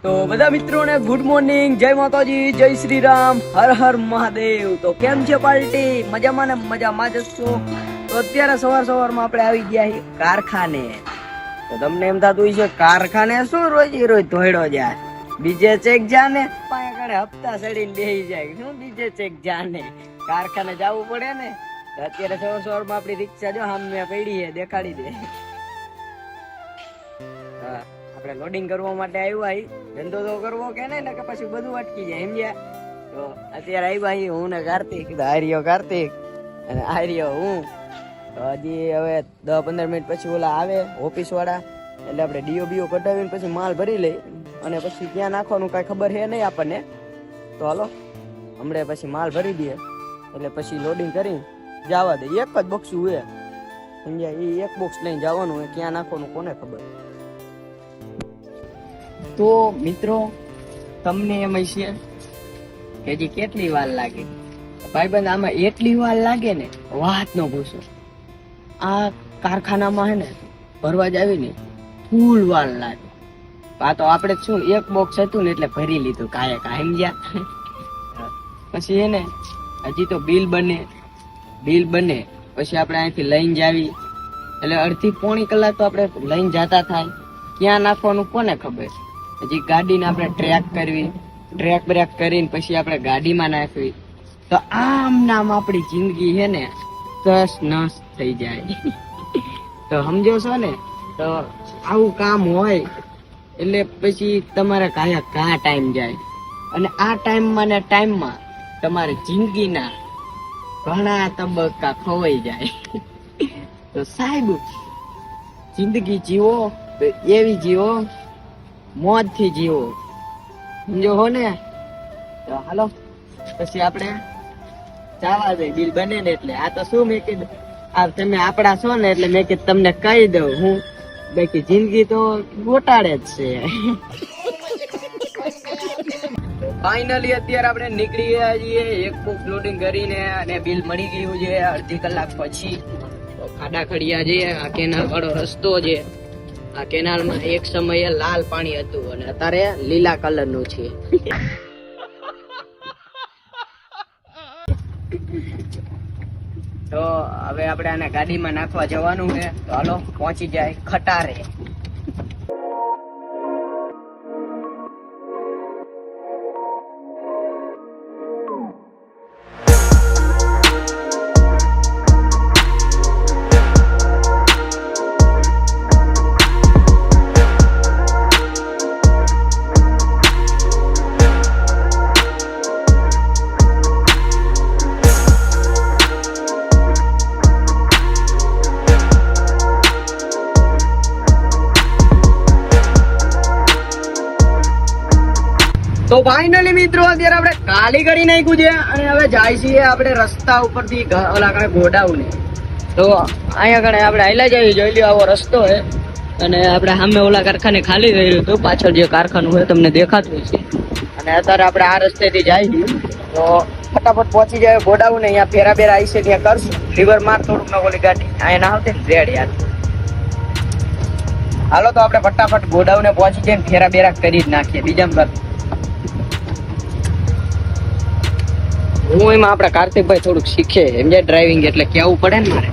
તો બધા મિત્રોને ગુડ મોર્નિંગ, જય માતાજી, જય શ્રી રામ, હર હર મહાદેવ. તો કેમ છે પાર્ટી? મજામાં ને મજામાં જ છો? તો અત્યારે સવારમાં આપણે આવી ગયા છીએ કારખાને. તો તમને એમ થતું છે કારખાને શું રોજ ધોયડો જાય, બીજે ચેક જાને પાયા કાઢે હપ્તા સડીને બેસી જાય, શું બીજે ચેક જાને, કારખાને જવું પડે ને. અત્યારે સવારમાં આપણી રિક્ષા જો સામે પડી છે, દેખાડી દે. હા, આપણે લોડિંગ કરવા માટે આવ્યા, ધંધો તો કરવો કે નહીં ને, કે પછી બધું અટકી જાય સમજ્યા. તો અત્યારે આવ્યા હું ને કાર્તિક, આર્યો કાર્તિક અને આર્યો હું. તો હજી હવે 10-15 મિનિટ પછી ઓલા આવે ઓફિસ વાળા, એટલે આપણે ડીઓ બીઓ કઢાવીને પછી માલ ભરી લઈ, અને પછી ક્યાં નાખવાનું કાંઈ ખબર છે નહીં આપણને. તો હાલો હમણાં પછી માલ ભરી દઈએ, એટલે પછી લોડિંગ કરી જવા દે. એક જ બોક્સ હોય સમજ્યા, એ એક બોક્સ લઈને જવાનું હોય, ક્યાં નાખવાનું કોને ખબર. તો મિત્રો તમને એમ હશે કે હજી કેટલી વાર લાગે ભાઈબંધ, આમાં એટલી વાર લાગે ને વાત ન પૂછો. આ કારખાનામાં હે ને ભરવા જ આવી ને ફૂલ વાર લાગે. આ તો આપણે શું એક બોક્સ હતું ને એટલે ભરી લીધું કાંઈ સમજ્યા. પછી એને હજી તો બિલ બને પછી આપણે અહીંથી લઈને જાવી, એટલે અડધી-પોણી કલાક તો આપણે લઈને જતા થાય, ક્યાં નાખવાનું કોને ખબર. હજી ગાડીને આપણે ટ્રેક કરવી, ટ્રેક બ્રેક કરીને પછી આપણે ગાડીમાં નાખવી, તો આમ નામ આપણી જિંદગી છે ને તસ નસ થઈ જાય. તો સમજો છો ને, તો આવું કામ હોય એટલે પછી તમારે કાયા ટાઈમ જાય, અને આ ટાઈમમાં ને ટાઈમમાં તમારી જિંદગીના ઘણા તબક્કા ખોવાઈ જાય. તો સાહેબ જિંદગી જીવો તો એવી જીવો, મોજ થી જીવો, સમજો હો ને. તો હાલો પછી આપણે ચાવા દે, બિલ બને ને એટલે. આ તો શું મેં કીધું, આ તમે આપડા છો ને એટલે મેં કીધું તમને કહી દઉં હું, બાકી જિંદગી તો ગોટાળે જ છે. ફાઇનલી અત્યારે આપણે નીકળી ગયા છીએ એક બોક્સ લોડિંગ કરીને, અને બિલ મળી ગયું છે અડધી કલાક પછી. તો ખાડા ખડિયા છે, આ કેનાલ વાળો રસ્તો છે. આ કેનાલમાં એક સમયે લાલ પાણી હતું અને અત્યારે લીલા કલરનું છે. તો હવે આપણે આને ગાડીમાં નાખવા જવાનું છે. તો હાલો પહોંચી જાય ખટારે. તો ફાઇનલી મિત્રો અત્યારે આપણે ખાલી કરી નાખ્યું છે, અને હવે જાય છીએ આપણે રસ્તા ઉપરથી ઓલા કાંઈ ગોડાઉન. તો અહીંયા આગળ આપણે હાલ્યા જઈએ, જોઈ લો આવો રસ્તો છે, અને આપણે સામે ઓલા કારખાને ખાલી કર્યું હતું, પાછળ જે કારખાનું હોય તમને દેખાતું છે. અને અત્યારે આપણે આ રસ્તેથી જઈએ તો ફટાફટ પહોંચી જાય ગોડાઉન. અહીંયા ફેરા બેરા આવી છે ત્યાં કરશું, રિવર માર થોડુંક ન ઓલી ગાડી અહીંયા ના આવતી રેડ યાર. હાલો તો આપણે ફટાફટ ગોડાઉને પહોંચી જઈને ફેરા બેરા કરી જ નાખીએ. બીજામાં હું એમાં આપડા કાર્તિકભાઈ થોડુંક શીખે એમ જાય ડ્રાઇવિંગ, એટલે કેવું પડે ને મારે.